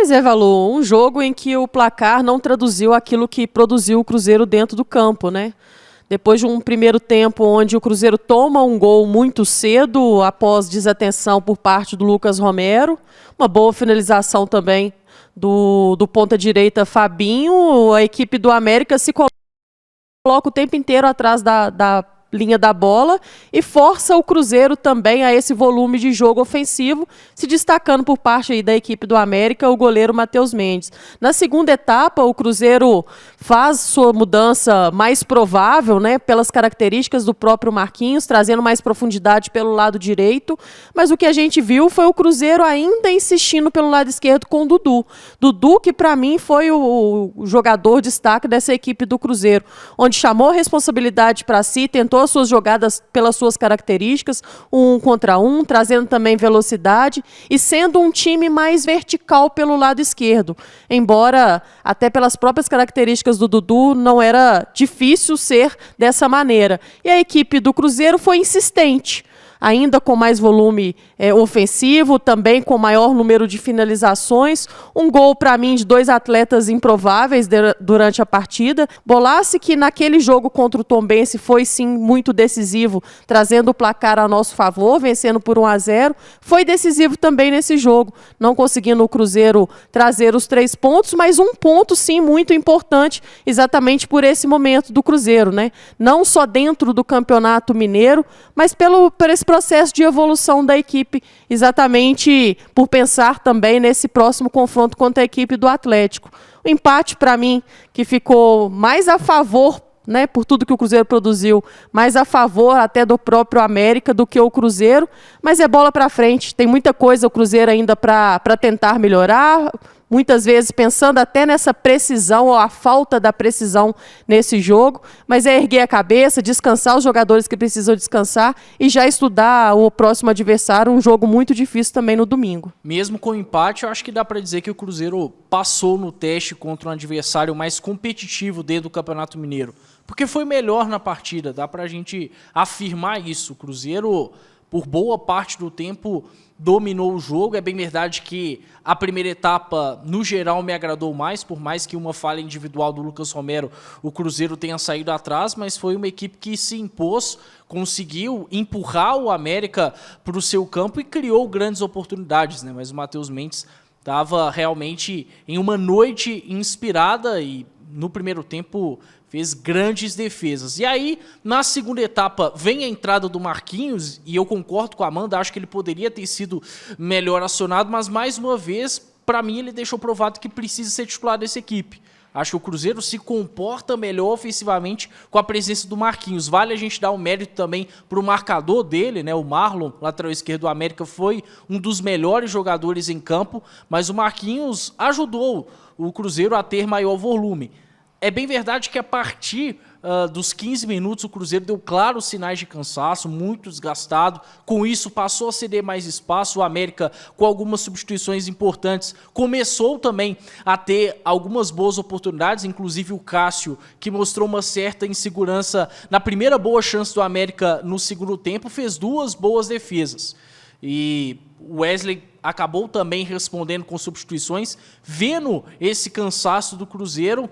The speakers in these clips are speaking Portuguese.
Pois é, Valu, um jogo em que o placar não traduziu aquilo que produziu o Cruzeiro dentro do campo, né? Depois de um primeiro tempo onde o Cruzeiro toma um gol muito cedo, após desatenção por parte do Lucas Romero, uma boa finalização também do ponta-direita Fabinho, a equipe do América se coloca o tempo inteiro atrás da linha da bola e força o Cruzeiro também a esse volume de jogo ofensivo, se destacando por parte aí da equipe do América o goleiro Matheus Mendes. Na segunda etapa, o Cruzeiro faz sua mudança mais provável, né, pelas características do próprio Marquinhos, trazendo mais profundidade pelo lado direito, mas o que a gente viu foi o Cruzeiro ainda insistindo pelo lado esquerdo com o Dudu. Dudu, que para mim foi o jogador destaque dessa equipe do Cruzeiro, onde chamou a responsabilidade para si, tentou as suas jogadas pelas suas características, um contra um, trazendo também velocidade e sendo um time mais vertical pelo lado esquerdo. Embora, até pelas próprias características do Dudu, não era difícil ser dessa maneira. E a equipe do Cruzeiro foi insistente, ainda com mais volume ofensivo, também com maior número de finalizações. Um gol, para mim, de dois atletas improváveis durante a partida. Bolassi, que naquele jogo contra o Tombense foi, sim, muito decisivo, trazendo o placar a nosso favor, vencendo por 1-0. Foi decisivo também nesse jogo, não conseguindo o Cruzeiro trazer os 3 pontos, mas um ponto, sim, muito importante, exatamente por esse momento do Cruzeiro, né? Não só dentro do Campeonato Mineiro, mas por esse processo de evolução da equipe, exatamente por pensar também nesse próximo confronto contra a equipe do Atlético. O empate, para mim, que ficou mais a favor, né, por tudo que o Cruzeiro produziu, mais a favor até do próprio América do que o Cruzeiro, mas é bola para frente, tem muita coisa o Cruzeiro ainda para tentar melhorar, muitas vezes pensando até nessa precisão ou a falta da precisão nesse jogo, mas é erguer a cabeça, descansar os jogadores que precisam descansar e já estudar o próximo adversário, um jogo muito difícil também no domingo. Mesmo com o empate, eu acho que dá para dizer que o Cruzeiro passou no teste contra um adversário mais competitivo dentro do Campeonato Mineiro, porque foi melhor na partida, dá para a gente afirmar isso. O Cruzeiro, por boa parte do tempo, dominou o jogo. É bem verdade que a primeira etapa, no geral, me agradou mais, por mais que uma falha individual do Lucas Romero, o Cruzeiro tenha saído atrás, mas foi uma equipe que se impôs, conseguiu empurrar o América para o seu campo e criou grandes oportunidades, né? Mas o Matheus Mendes estava realmente em uma noite inspirada e no primeiro tempo fez grandes defesas. E aí, na segunda etapa, vem a entrada do Marquinhos, e eu concordo com a Amanda, acho que ele poderia ter sido melhor acionado, mas mais uma vez, para mim, ele deixou provado que precisa ser titular dessa equipe. Acho que o Cruzeiro se comporta melhor ofensivamente com a presença do Marquinhos. Vale a gente dar um mérito também para o marcador dele, né? O Marlon, lateral esquerdo do América, foi um dos melhores jogadores em campo, mas o Marquinhos ajudou o Cruzeiro a ter maior volume. É bem verdade que a partir dos 15 minutos o Cruzeiro deu claros sinais de cansaço, muito desgastado. Com isso passou a ceder mais espaço. O América, com algumas substituições importantes, começou também a ter algumas boas oportunidades, inclusive o Cássio, que mostrou uma certa insegurança na primeira boa chance do América no segundo tempo, fez 2 boas defesas. E o Wesley acabou também respondendo com substituições, vendo esse cansaço do Cruzeiro.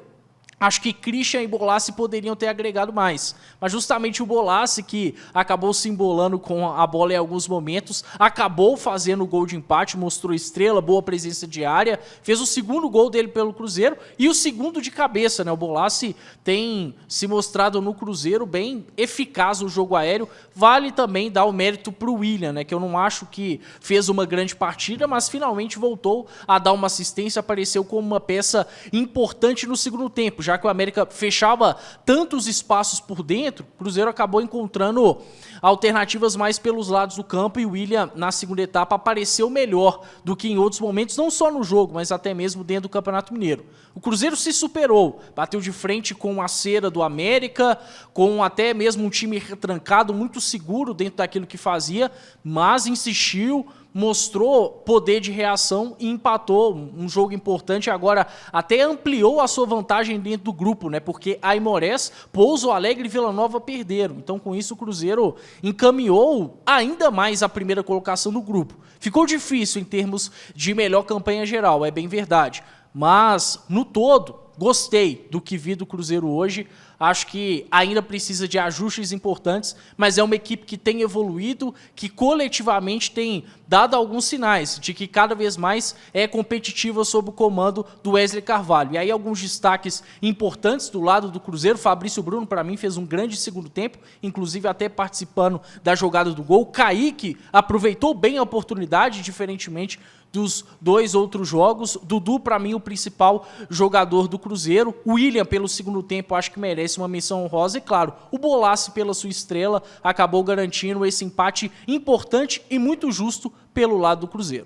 Acho que Christian e Bolassi poderiam ter agregado mais. Mas justamente o Bolassi, que acabou se embolando com a bola em alguns momentos, acabou fazendo o gol de empate, mostrou estrela, boa presença de área, fez o segundo gol dele pelo Cruzeiro e o segundo de cabeça, né? O Bolassi tem se mostrado no Cruzeiro bem eficaz no jogo aéreo. Vale também dar o mérito para o William, né? Que eu não acho que fez uma grande partida, mas finalmente voltou a dar uma assistência, apareceu como uma peça importante no segundo tempo, já que o América fechava tantos espaços por dentro, o Cruzeiro acabou encontrando alternativas mais pelos lados do campo e o William, na segunda etapa, apareceu melhor do que em outros momentos, não só no jogo, mas até mesmo dentro do Campeonato Mineiro. O Cruzeiro se superou, bateu de frente com a cera do América, com até mesmo um time retrancado, muito seguro dentro daquilo que fazia, mas insistiu, mostrou poder de reação e empatou um jogo importante. Agora até ampliou a sua vantagem dentro do grupo, né? Porque Aimorés, Pouso Alegre e Vila Nova perderam. Então, com isso, o Cruzeiro encaminhou ainda mais a primeira colocação do grupo. Ficou difícil em termos de melhor campanha geral, é bem verdade. Mas, no todo, gostei do que vi do Cruzeiro hoje. Acho que ainda precisa de ajustes importantes, mas é uma equipe que tem evoluído, que coletivamente tem dado alguns sinais de que cada vez mais é competitiva sob o comando do Wesley Carvalho. E aí alguns destaques importantes do lado do Cruzeiro. Fabrício Bruno, para mim, fez um grande segundo tempo, inclusive até participando da jogada do gol. Kaique aproveitou bem a oportunidade, diferentemente dos dois outros jogos. Dudu, para mim, o principal jogador do Cruzeiro. O William, pelo segundo tempo, acho que merece uma menção honrosa. E, claro, o Bolassi, pela sua estrela, acabou garantindo esse empate importante e muito justo pelo lado do Cruzeiro.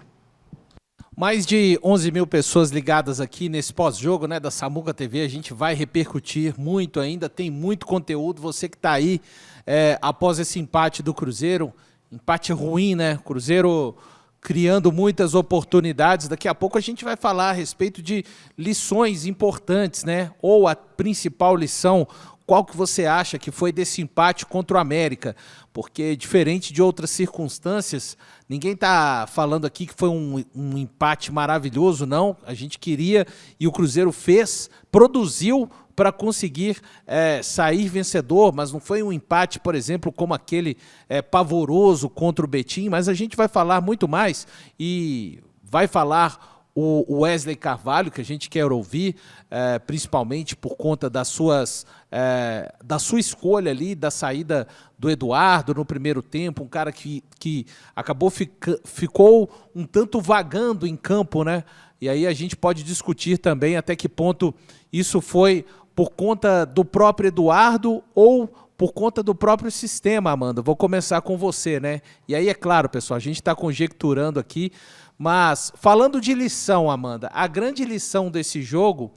Mais de 11 mil pessoas ligadas aqui nesse pós-jogo, né, da Samuca TV. A gente vai repercutir muito ainda, tem muito conteúdo. Você que está aí após esse empate do Cruzeiro, empate ruim, né? Cruzeiro criando muitas oportunidades. Daqui a pouco a gente vai falar a respeito de lições importantes, né? Ou a principal lição, qual que você acha que foi desse empate contra o América? Porque, diferente de outras circunstâncias, ninguém está falando aqui que foi um empate maravilhoso, não. A gente queria, e o Cruzeiro fez, produziu para conseguir sair vencedor, mas não foi um empate, por exemplo, como aquele pavoroso contra o Betim, mas a gente vai falar muito mais e vai falar o Wesley Carvalho, que a gente quer ouvir, principalmente por conta da sua escolha ali, da saída do Eduardo no primeiro tempo, um cara que acabou ficou um tanto vagando em campo, né? E aí a gente pode discutir também até que ponto isso foi por conta do próprio Eduardo ou por conta do próprio sistema, Amanda. Vou começar com você, né? E aí, é claro, pessoal, a gente está conjecturando aqui, mas falando de lição, Amanda, a grande lição desse jogo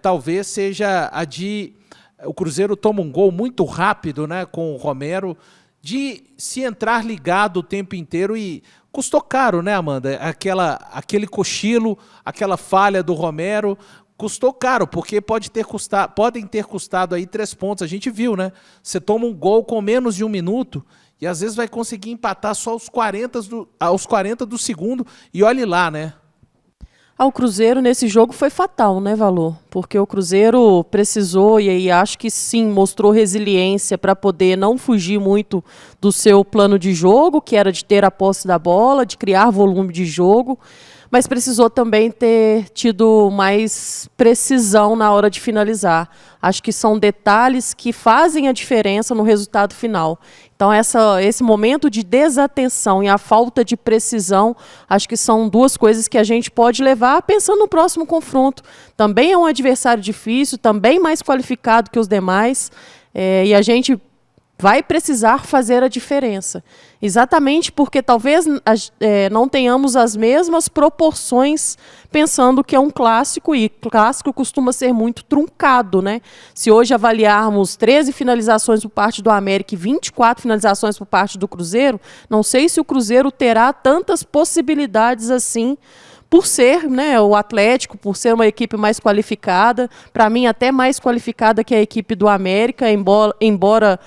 talvez seja a de o Cruzeiro toma um gol muito rápido, né, com o Romero, de se entrar ligado o tempo inteiro e custou caro, né, Amanda? Aquele cochilo, aquela falha do Romero, custou caro, porque podem ter custado aí 3 pontos. A gente viu, né? Você toma um gol com menos de 1 minuto e às vezes vai conseguir empatar só aos 40 do segundo e olhe lá, né? O Cruzeiro nesse jogo foi fatal, né, Valor? Porque o Cruzeiro precisou, e aí acho que sim, mostrou resiliência para poder não fugir muito do seu plano de jogo, que era de ter a posse da bola, de criar volume de jogo, mas precisou também ter tido mais precisão na hora de finalizar. Acho que são detalhes que fazem a diferença no resultado final. Então, esse momento de desatenção e a falta de precisão, acho que são 2 coisas que a gente pode levar pensando no próximo confronto. Também é um adversário difícil, também mais qualificado que os demais, e a gente vai precisar fazer a diferença. Exatamente porque talvez não tenhamos as mesmas proporções pensando que é um clássico, e clássico costuma ser muito truncado, né? Se hoje avaliarmos 13 finalizações por parte do América e 24 finalizações por parte do Cruzeiro, não sei se o Cruzeiro terá tantas possibilidades assim, por ser, né, o Atlético, por ser uma equipe mais qualificada, para mim até mais qualificada que a equipe do América, embora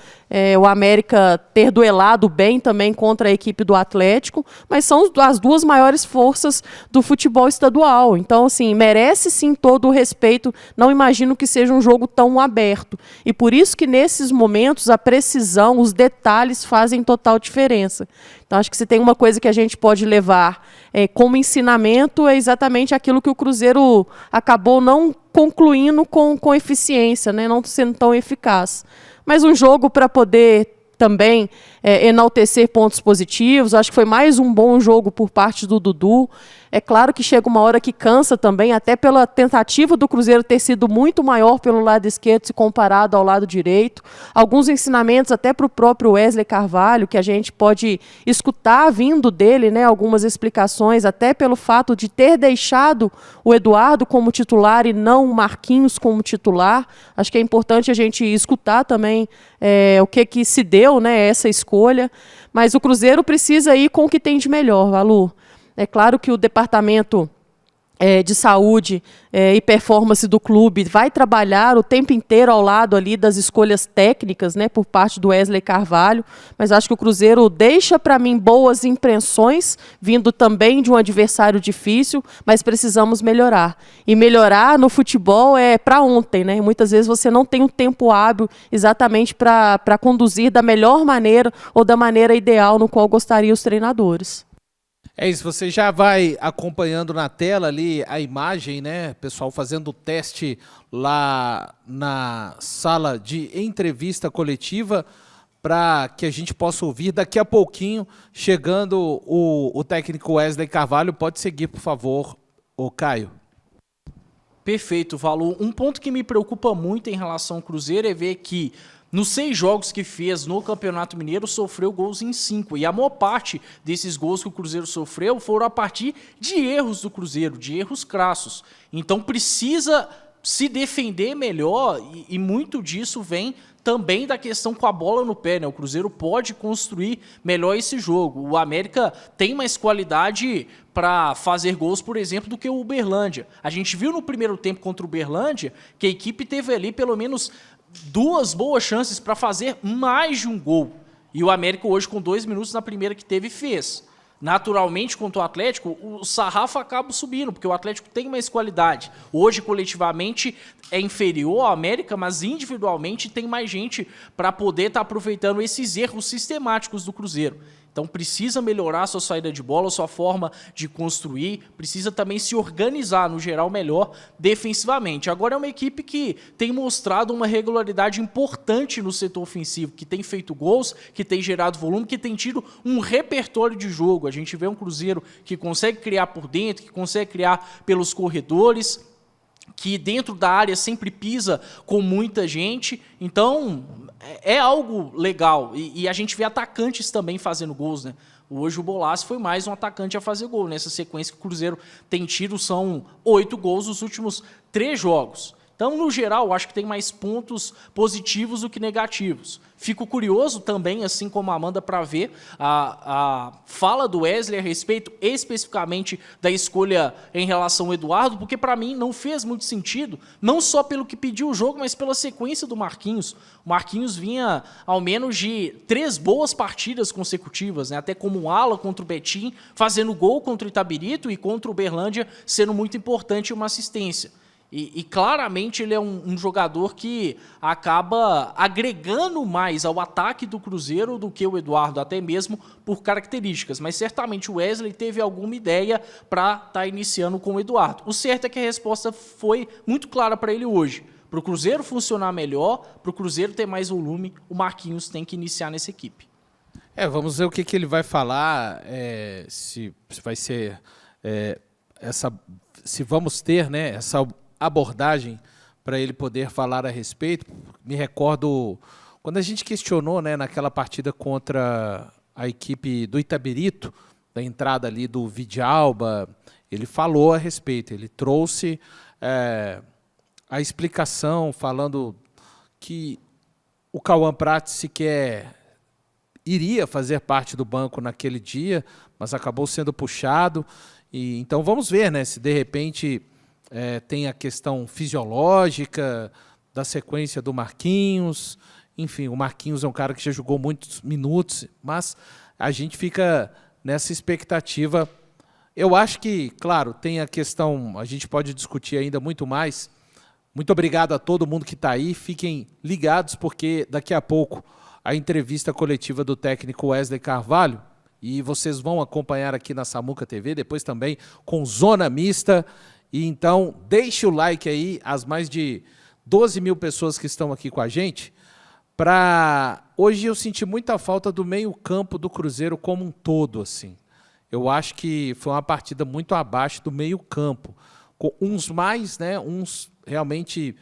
o América ter duelado bem também contra a equipe do Atlético, mas são as 2 maiores forças do futebol estadual. Então, assim, merece sim todo o respeito, não imagino que seja um jogo tão aberto. E por isso que nesses momentos a precisão, os detalhes fazem total diferença. Então, acho que se tem uma coisa que a gente pode levar como ensinamento é exatamente aquilo que o Cruzeiro acabou não concluindo com eficiência, né? Não sendo tão eficaz. Mas um jogo para poder também enaltecer pontos positivos. Acho que foi mais um bom jogo por parte do Dudu. É claro que chega uma hora que cansa também, até pela tentativa do Cruzeiro ter sido muito maior pelo lado esquerdo se comparado ao lado direito. Alguns ensinamentos até para o próprio Wesley Carvalho, que a gente pode escutar vindo dele, né, algumas explicações, até pelo fato de ter deixado o Eduardo como titular e não o Marquinhos como titular. Acho que é importante a gente escutar também o que se deu, né, essa escolha. escolha, mas o Cruzeiro precisa ir com o que tem de melhor, Valu. É claro que o departamento de saúde e performance do clube vai trabalhar o tempo inteiro ao lado ali das escolhas técnicas, né, por parte do Wesley Carvalho, mas acho que o Cruzeiro deixa para mim boas impressões, vindo também de um adversário difícil, mas precisamos melhorar. E melhorar no futebol é para ontem, né? Muitas vezes você não tem um tempo hábil exatamente para conduzir da melhor maneira ou da maneira ideal no qual gostariam os treinadores. É isso, você já vai acompanhando na tela ali a imagem, né? Pessoal fazendo o teste lá na sala de entrevista coletiva para que a gente possa ouvir daqui a pouquinho, chegando o técnico Wesley Carvalho. Pode seguir, por favor, o Caio. Perfeito, Valu. Um ponto que me preocupa muito em relação ao Cruzeiro é ver que nos 6 jogos que fez no Campeonato Mineiro, sofreu gols em 5. E a maior parte desses gols que o Cruzeiro sofreu foram a partir de erros do Cruzeiro, de erros crassos. Então precisa se defender melhor e muito disso vem também da questão com a bola no pé, né? O Cruzeiro pode construir melhor esse jogo. O América tem mais qualidade para fazer gols, por exemplo, do que o Uberlândia. A gente viu no primeiro tempo contra o Uberlândia que a equipe teve ali pelo menos 2 boas chances para fazer mais de um gol. E o América hoje, com 2 minutos na primeira que teve, fez. Naturalmente, contra o Atlético, o sarrafo acaba subindo, porque o Atlético tem mais qualidade. Hoje, coletivamente, é inferior ao América, mas individualmente tem mais gente para poder estar aproveitando esses erros sistemáticos do Cruzeiro. Então precisa melhorar a sua saída de bola, a sua forma de construir, precisa também se organizar, no geral, melhor defensivamente. Agora é uma equipe que tem mostrado uma regularidade importante no setor ofensivo, que tem feito gols, que tem gerado volume, que tem tido um repertório de jogo. A gente vê um Cruzeiro que consegue criar por dentro, que consegue criar pelos corredores, que dentro da área sempre pisa com muita gente. Então é algo legal, e a gente vê atacantes também fazendo gols, né? Hoje o Bolassi foi mais um atacante a fazer gol. Nessa sequência que o Cruzeiro tem tido, são 8 gols nos últimos 3 jogos. Então, no geral, acho que tem mais pontos positivos do que negativos. Fico curioso também, assim como a Amanda, para ver a fala do Wesley a respeito especificamente da escolha em relação ao Eduardo, porque para mim não fez muito sentido, não só pelo que pediu o jogo, mas pela sequência do Marquinhos. O Marquinhos vinha ao menos de 3 boas partidas consecutivas, né? Até como um ala contra o Betim, fazendo gol contra o Itabirito e contra o Uberlândia, sendo muito importante uma assistência. E claramente ele é um jogador que acaba agregando mais ao ataque do Cruzeiro do que o Eduardo, até mesmo por características. Mas certamente o Wesley teve alguma ideia para estar iniciando com o Eduardo. O certo é que a resposta foi muito clara para ele hoje. Para o Cruzeiro funcionar melhor, para o Cruzeiro ter mais volume, o Marquinhos tem que iniciar nessa equipe. Vamos ver o que ele vai falar, se vai ser se vamos ter, né, essa abordagem para ele poder falar a respeito. Me recordo quando a gente questionou, né, naquela partida contra a equipe do Itabirito, da entrada ali do Vidalba, ele falou a respeito, ele trouxe a explicação, falando que o Cauã Prates sequer iria fazer parte do banco naquele dia, mas acabou sendo puxado. E então vamos ver, né, se de repente tem a questão fisiológica da sequência do Marquinhos. Enfim, o Marquinhos é um cara que já jogou muitos minutos, mas a gente fica nessa expectativa. Eu acho que, claro, tem a questão, a gente pode discutir ainda muito mais. Muito obrigado a todo mundo que está aí. Fiquem ligados, porque daqui a pouco a entrevista coletiva do técnico Wesley Carvalho, e vocês vão acompanhar aqui na Samuca TV, depois também com Zona Mista. E então, deixe o like aí, as mais de 12 mil pessoas que estão aqui com a gente. Hoje eu senti muita falta do meio-campo do Cruzeiro como um todo, assim. Eu acho que foi uma partida muito abaixo do meio-campo. Uns mais, né? Uns realmente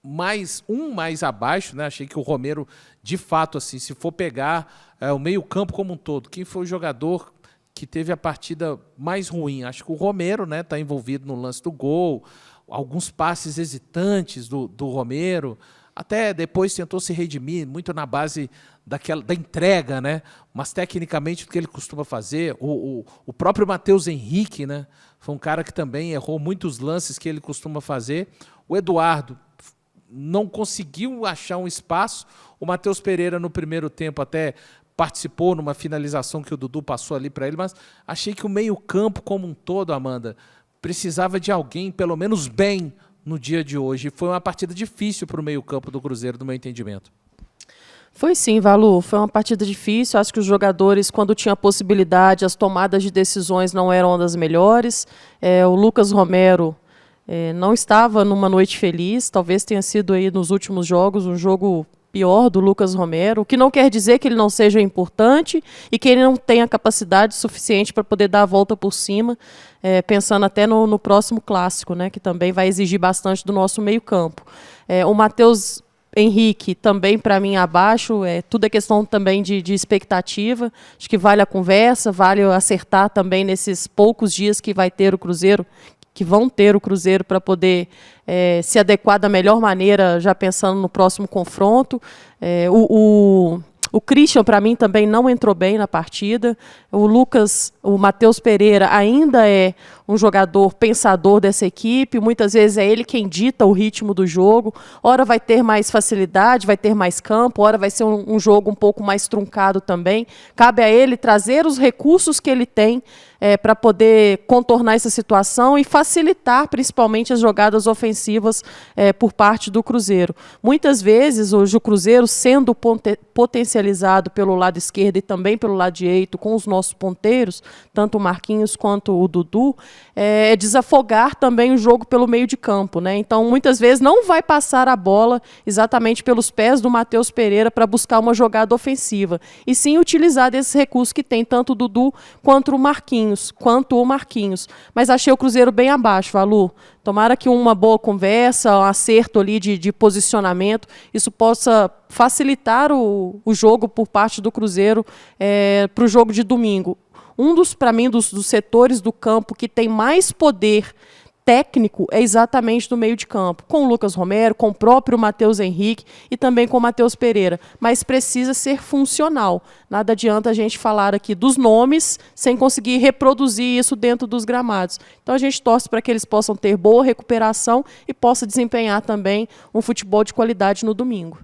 mais abaixo, né? Achei que o Romero, de fato, assim, se for pegar o meio-campo como um todo, quem foi o jogador que teve a partida mais ruim? Acho que o Romero, né, está envolvido no lance do gol, alguns passes hesitantes do Romero, até depois tentou se redimir, muito na base da entrega, né? Mas tecnicamente o que ele costuma fazer, o próprio Matheus Henrique, né? Foi um cara que também errou muitos lances que ele costuma fazer. O Eduardo não conseguiu achar um espaço. O Matheus Pereira, no primeiro tempo, até participou numa finalização que o Dudu passou ali para ele, mas achei que o meio-campo como um todo, Amanda, precisava de alguém, pelo menos bem, no dia de hoje. Foi uma partida difícil para o meio-campo do Cruzeiro, do meu entendimento. Foi sim, Valu. Foi uma partida difícil. Acho que os jogadores, quando tinha possibilidade, as tomadas de decisões não eram das melhores. O Lucas Romero não estava numa noite feliz. Talvez tenha sido aí nos últimos jogos um jogo pior do Lucas Romero, o que não quer dizer que ele não seja importante e que ele não tenha capacidade suficiente para poder dar a volta por cima, pensando até no próximo clássico, né, que também vai exigir bastante do nosso meio-campo. O Matheus Henrique também, para mim, abaixo, tudo é questão também de expectativa. Acho que vale a conversa, vale acertar também nesses poucos dias que vai ter o Cruzeiro, que vão ter o Cruzeiro para poder se adequar da melhor maneira, já pensando no próximo confronto. O Christian, para mim, também não entrou bem na partida. O Matheus Pereira ainda é um jogador pensador dessa equipe. Muitas vezes é ele quem dita o ritmo do jogo. Ora vai ter mais facilidade, vai ter mais campo. Ora vai ser um jogo um pouco mais truncado também. Cabe a ele trazer os recursos que ele tem para poder contornar essa situação e facilitar, principalmente, as jogadas ofensivas por parte do Cruzeiro. Muitas vezes, hoje, o Cruzeiro, sendo potencializado pelo lado esquerdo e também pelo lado direito, com os nossos ponteiros, tanto o Marquinhos quanto o Dudu, desafogar também o jogo pelo meio de campo, né? Então, muitas vezes, não vai passar a bola exatamente pelos pés do Matheus Pereira para buscar uma jogada ofensiva, e sim utilizar desses recursos que tem tanto o Dudu quanto o Marquinhos. Mas achei o Cruzeiro bem abaixo, Valu. Tomara que uma boa conversa, um acerto ali de posicionamento, isso possa facilitar o jogo por parte do Cruzeiro para o jogo de domingo. Para mim, dos setores do campo que tem mais poder técnico é exatamente do meio de campo, com o Lucas Romero, com o próprio Matheus Henrique e também com o Matheus Pereira, mas precisa ser funcional. Nada adianta a gente falar aqui dos nomes sem conseguir reproduzir isso dentro dos gramados. Então a gente torce para que eles possam ter boa recuperação e possa desempenhar também um futebol de qualidade no domingo.